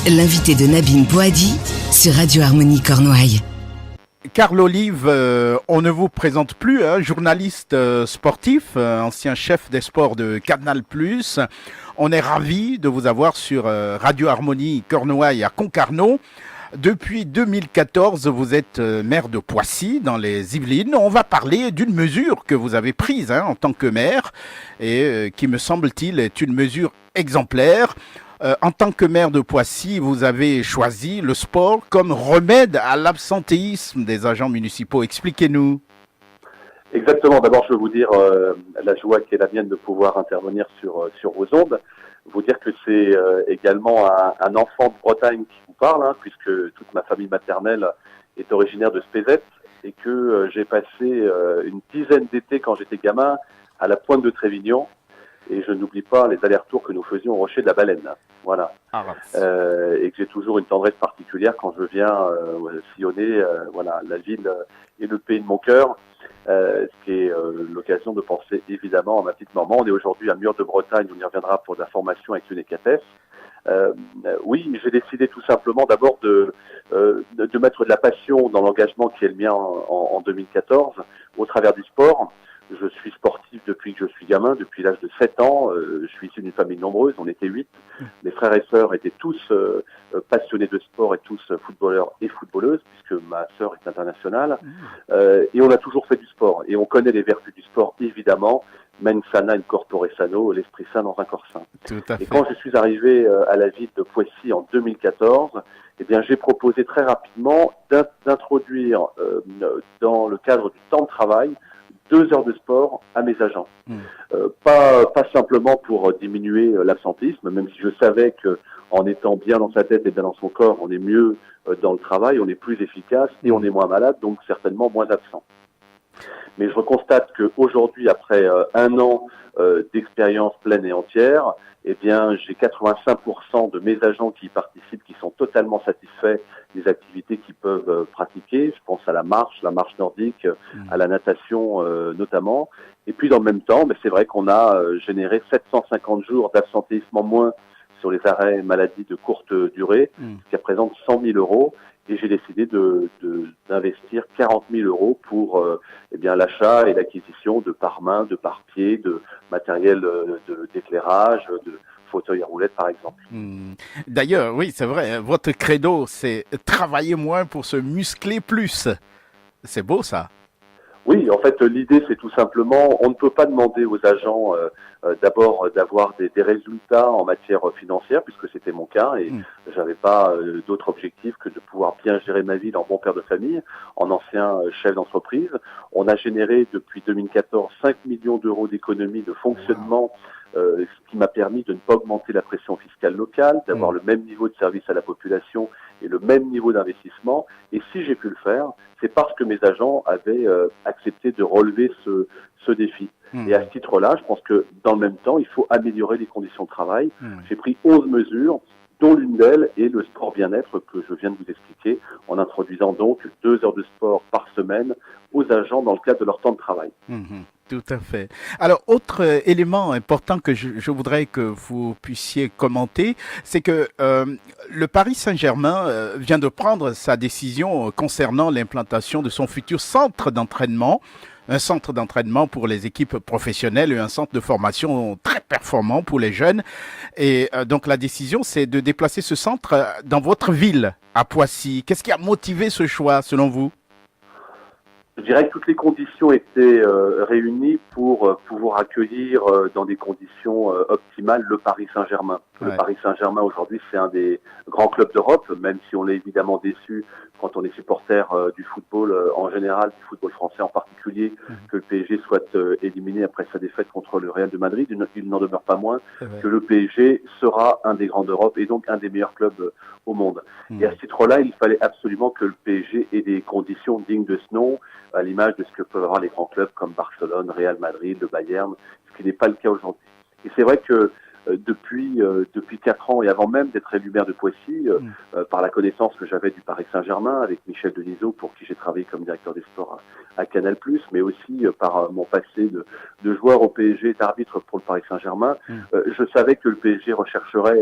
L'invité de Nabine Bouhaddi sur Radio Harmonie Cornouailles. Carl Olive, on ne vous présente plus, journaliste sportif, ancien chef des sports de Canal+. On est ravis de vous avoir sur Radio Harmonie Cornouailles à Concarneau. Depuis 2014, vous êtes maire de Poissy, dans les Yvelines. On va parler d'une mesure que vous avez prise en tant que maire et qui, me semble-t-il, est une mesure exemplaire. En tant que maire de Poissy, vous avez choisi le sport comme remède à l'absentéisme des agents municipaux. Expliquez-nous. Exactement. D'abord, je veux vous dire la joie qui est la mienne de pouvoir intervenir sur vos ondes. Vous dire que c'est également un enfant de Bretagne qui vous parle, puisque toute ma famille maternelle est originaire de Spézet et que j'ai passé une dizaine d'étés quand j'étais gamin à la pointe de Trévignan. Et je n'oublie pas les allers-retours que nous faisions au Rocher de la Baleine. Voilà. Et que j'ai toujours une tendresse particulière quand je viens sillonner la ville et le pays de mon cœur. Ce qui est l'occasion de penser évidemment à ma petite maman. On est aujourd'hui à Mur de Bretagne, on y reviendra pour de la formation avec l'UNECAPES. Oui, j'ai décidé tout simplement d'abord de mettre de la passion dans l'engagement qui est le mien en 2014 au travers du sport. Je suis sportif depuis que je suis gamin, depuis l'âge de 7 ans. Je suis issu d'une famille nombreuse, on était 8. Mes frères et sœurs étaient tous passionnés de sport et tous footballeurs et footballeuses, puisque ma sœur est internationale. Et on a toujours fait du sport. Et on connaît les vertus du sport, évidemment. Mens sana in corpore sano, l'esprit sain dans un corps sain. Et quand je suis arrivé à la ville de Poissy en 2014, eh bien, j'ai proposé très rapidement d'introduire dans le cadre du temps de travail 2 heures de sport à mes agents. Pas simplement pour diminuer l'absentisme, même si je savais que en étant bien dans sa tête et bien dans son corps, on est mieux dans le travail, on est plus efficace et on est moins malade, donc certainement moins absent. Mais je constate qu'aujourd'hui, après 1 an d'expérience pleine et entière, eh bien, j'ai 85% de mes agents qui y participent, qui sont totalement satisfaits des activités qu'ils peuvent pratiquer. Je pense à la marche nordique, à la natation notamment. Et puis, dans le même temps, mais c'est vrai qu'on a généré 750 jours d'absentéisme en moins sur les arrêts maladie de courte durée, ce qui représente 100 000 euros. Et j'ai décidé d'investir 40 000 euros pour l'achat et l'acquisition de pare-main, de pare-pied, de matériel d'éclairage, de fauteuils à roulettes par exemple. D'ailleurs, oui, c'est vrai, votre credo, c'est travailler moins pour se muscler plus. C'est beau ça. Oui, en fait, l'idée, c'est tout simplement, on ne peut pas demander aux agents d'abord d'avoir des résultats en matière financière, puisque c'était mon cas, et j'avais pas d'autre objectif que de pouvoir bien gérer ma vie en bon père de famille, en ancien chef d'entreprise. On a généré depuis 2014 5 millions d'euros d'économies de fonctionnement, ce qui m'a permis de ne pas augmenter la pression fiscale locale, d'avoir le même niveau de service à la population et le même niveau d'investissement. Et si j'ai pu le faire, c'est parce que mes agents avaient accepté de relever ce défi. Et à ce titre-là, je pense que dans le même temps, il faut améliorer les conditions de travail. J'ai pris 11 mesures, dont l'une d'elles est le sport bien-être que je viens de vous expliquer, en introduisant donc 2 heures de sport par semaine aux agents dans le cadre de leur temps de travail. Tout à fait. Alors, autre élément important que je voudrais que vous puissiez commenter, c'est que le Paris Saint-Germain vient de prendre sa décision concernant l'implantation de son futur centre d'entraînement, un centre d'entraînement pour les équipes professionnelles et un centre de formation très performant pour les jeunes. Et donc, la décision, c'est de déplacer ce centre dans votre ville, à Poissy. Qu'est-ce qui a motivé ce choix, selon vous ? Je dirais que toutes les conditions étaient réunies pour pouvoir accueillir dans des conditions optimales le Paris Saint-Germain. Le Paris Saint-Germain aujourd'hui, c'est un des grands clubs d'Europe, même si on est évidemment déçu quand on est supporter du football en général, du football français en particulier, que le PSG soit éliminé après sa défaite contre le Real de Madrid. Il n'en demeure pas moins que le PSG sera un des grands d'Europe et donc un des meilleurs clubs au monde. Et à ce titre-là, il fallait absolument que le PSG ait des conditions dignes de ce nom, à l'image de ce que peuvent avoir les grands clubs comme Barcelone, Real Madrid, le Bayern, ce qui n'est pas le cas aujourd'hui. Et c'est vrai que depuis 4 ans et avant même d'être élu maire de Poissy, par la connaissance que j'avais du Paris Saint-Germain avec Michel Denisot, pour qui j'ai travaillé comme directeur des sports à Canal+, mais aussi par mon passé de joueur au PSG et d'arbitre pour le Paris Saint-Germain, je savais que le PSG rechercherait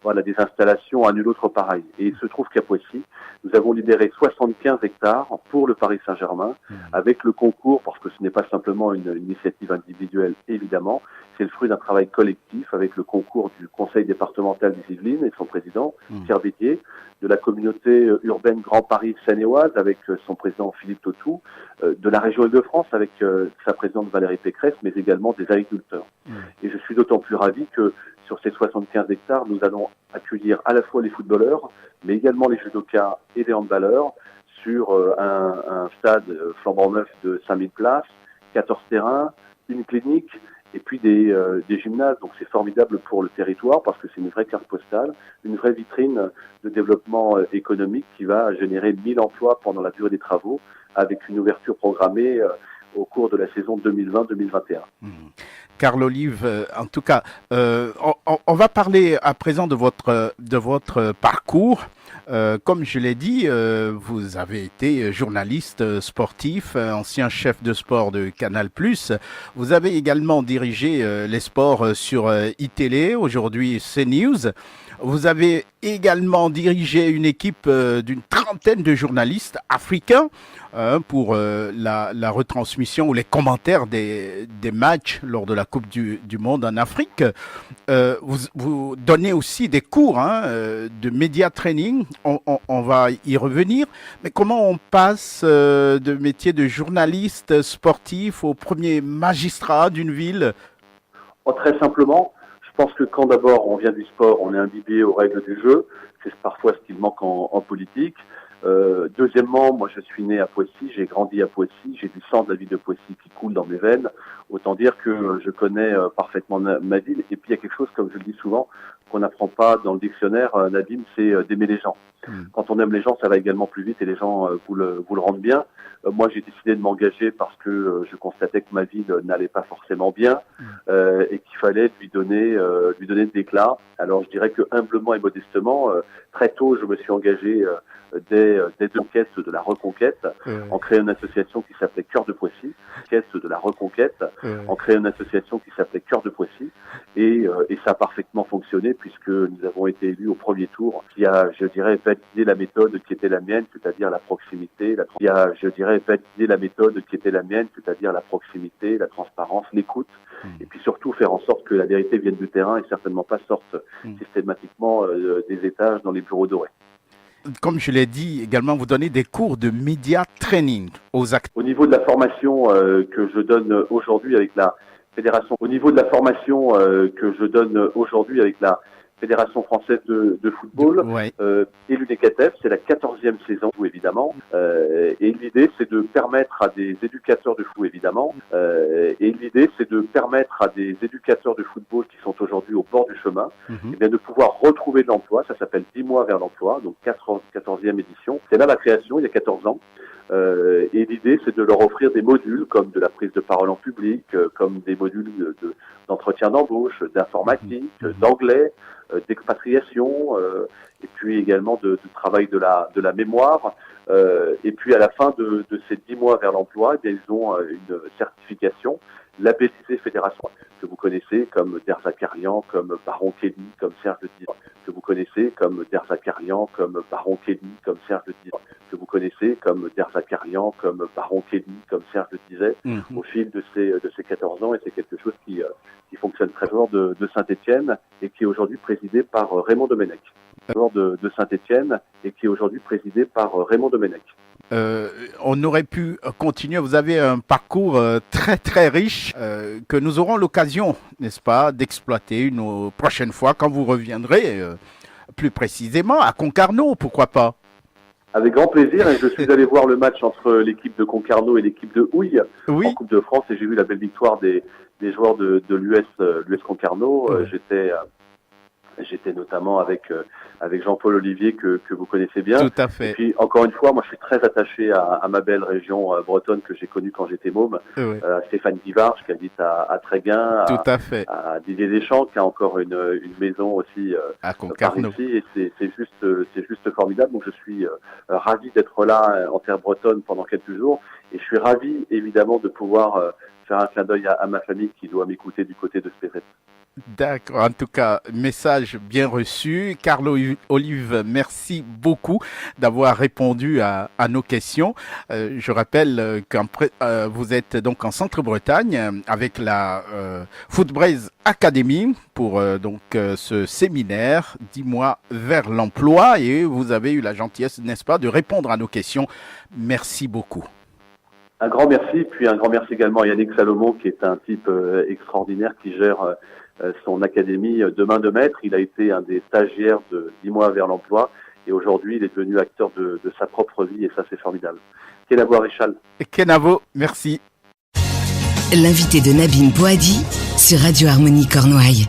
voilà, des installations à nul autre pareil. Et il se trouve qu'à Poissy, nous avons libéré 75 hectares pour le Paris Saint-Germain, avec le concours, parce que ce n'est pas simplement une initiative individuelle, évidemment, c'est le fruit d'un travail collectif avec le concours du Conseil départemental des Yvelines et son président, Pierre Bédier, de la communauté urbaine Grand Paris Seine-et-Oise avec son président Philippe Tautou, de la région Île-de-France avec sa présidente Valérie Pécresse, mais également des agriculteurs. Et je suis d'autant plus ravi que sur ces 75 hectares, nous allons accueillir à la fois les footballeurs, mais également les judokas et les handballeurs sur un stade flambant neuf de 5000 places, 14 terrains, une clinique, et puis des gymnases. Donc c'est formidable pour le territoire parce que c'est une vraie carte postale, une vraie vitrine de développement économique qui va générer 1000 emplois pendant la durée des travaux avec une ouverture programmée au cours de la saison 2020-2021. Carl Olive, en tout cas, on va parler à présent de votre parcours. Comme je l'ai dit, vous avez été journaliste sportif, ancien chef de sport de Canal+. Vous avez également dirigé les sports sur iTélé, aujourd'hui CNews. Vous avez également dirigé une équipe d'une trentaine de journalistes africains pour la retransmission ou les commentaires des matchs lors de la Coupe du Monde en Afrique. Vous donnez aussi des cours de média training. On va y revenir. Mais comment on passe de métier de journaliste sportif au premier magistrat d'une ville? Très simplement, je pense que quand d'abord on vient du sport, on est imbibé aux règles du jeu. C'est parfois ce qu'il manque en politique. Deuxièmement, moi je suis né à Poissy, j'ai grandi à Poissy, j'ai du sang de la ville de Poissy qui coule dans mes veines. Autant dire que je connais parfaitement ma ville. Et puis il y a quelque chose, comme je le dis souvent, qu'on n'apprend pas dans le dictionnaire, Nadim, c'est d'aimer les gens. Quand on aime les gens, ça va également plus vite et les gens vous le rendent bien. Moi, j'ai décidé de m'engager parce que je constatais que ma ville n'allait pas forcément bien et qu'il fallait lui donner de l'éclat. Alors, je dirais que humblement et modestement, très tôt, je me suis engagé dès l'enquête de la reconquête, en créant une association qui s'appelait Cœur de Poissy, de la reconquête, en créant une association qui s'appelait Cœur de Poissy, et ça a parfaitement fonctionné puisque nous avons été élus au premier tour, qui a, je dirais, validé la méthode qui était la mienne, c'est-à-dire la proximité, la proximité, la transparence, l'écoute, et puis surtout faire en sorte que la vérité vienne du terrain et certainement pas sorte systématiquement des étages dans les bureaux dorés. Comme je l'ai dit également, vous donnez des cours de media training aux acteurs. Au niveau de la formation que je donne aujourd'hui avec la Fédération française de football et l'UNECATEF, c'est la 14e saison, évidemment. Et l'idée, c'est de permettre à des éducateurs de foot, de football qui sont aujourd'hui au bord du chemin, eh bien, de pouvoir retrouver de l'emploi. Ça s'appelle 10 mois vers l'emploi, donc 14e édition. C'est là la création, il y a 14 ans. Et l'idée, c'est de leur offrir des modules comme de la prise de parole en public, comme des modules d'entretien d'embauche, d'informatique, d'anglais, d'expatriation, et puis également de travail de la mémoire. Et puis à la fin de ces 10 mois vers l'emploi, ils ont une certification labellisée Fédération, que vous connaissez comme Derzakarian, comme Baron Kelly, comme Serge Le Disant, que vous connaissez comme Derzakarian, comme Baron Kelly, comme Serge Le Disant, que vous connaissez comme Derzakarian, comme Baron Kelly, comme Serge Le disait, au fil de ces 14 ans, et c'est quelque chose qui fonctionne très fort de Saint-Étienne et qui est aujourd'hui présidé par Raymond Domenech. De Saint-Étienne et qui est aujourd'hui présidé par Raymond Domenech. On aurait pu continuer. Vous avez un parcours très très riche que nous aurons l'occasion, n'est-ce pas, d'exploiter une prochaine fois quand vous reviendrez plus précisément à Concarneau, pourquoi pas? Avec grand plaisir, et je suis allé voir le match entre l'équipe de Concarneau et l'équipe de Houille en Coupe de France et j'ai vu la belle victoire des joueurs de l'US Concarneau. J'étais notamment avec Jean-Paul Olivier que vous connaissez bien. Tout à fait. Et puis encore une fois, moi je suis très attaché à ma belle région bretonne que j'ai connue quand j'étais môme. À Stéphane Guivarch qui habite à Tréguin, tout à fait. À Didier Deschamps qui a encore une maison aussi à Concarneau. Par ici, et c'est juste formidable. Donc je suis ravi d'être là en terre bretonne pendant quelques jours et je suis ravi évidemment de pouvoir faire un clin d'œil à ma famille qui doit m'écouter du côté de Spéret. D'accord, en tout cas, message bien reçu. Carlo Olive, merci beaucoup d'avoir répondu à nos questions. Je rappelle que vous êtes donc en Centre-Bretagne avec la Footbraze Academy pour ce séminaire 10 mois vers l'emploi et vous avez eu la gentillesse, n'est-ce pas, de répondre à nos questions. Merci beaucoup. Un grand merci, puis un grand merci également à Yannick Salomon qui est un type extraordinaire qui gère son académie de main de maître. Il a été un des stagiaires de 10 mois vers l'emploi et aujourd'hui il est devenu acteur de sa propre vie et ça c'est formidable. Kenavo Aréchal. Kenavo, merci. L'invité de Nabine Boadi sur Radio Harmonie Cornouailles.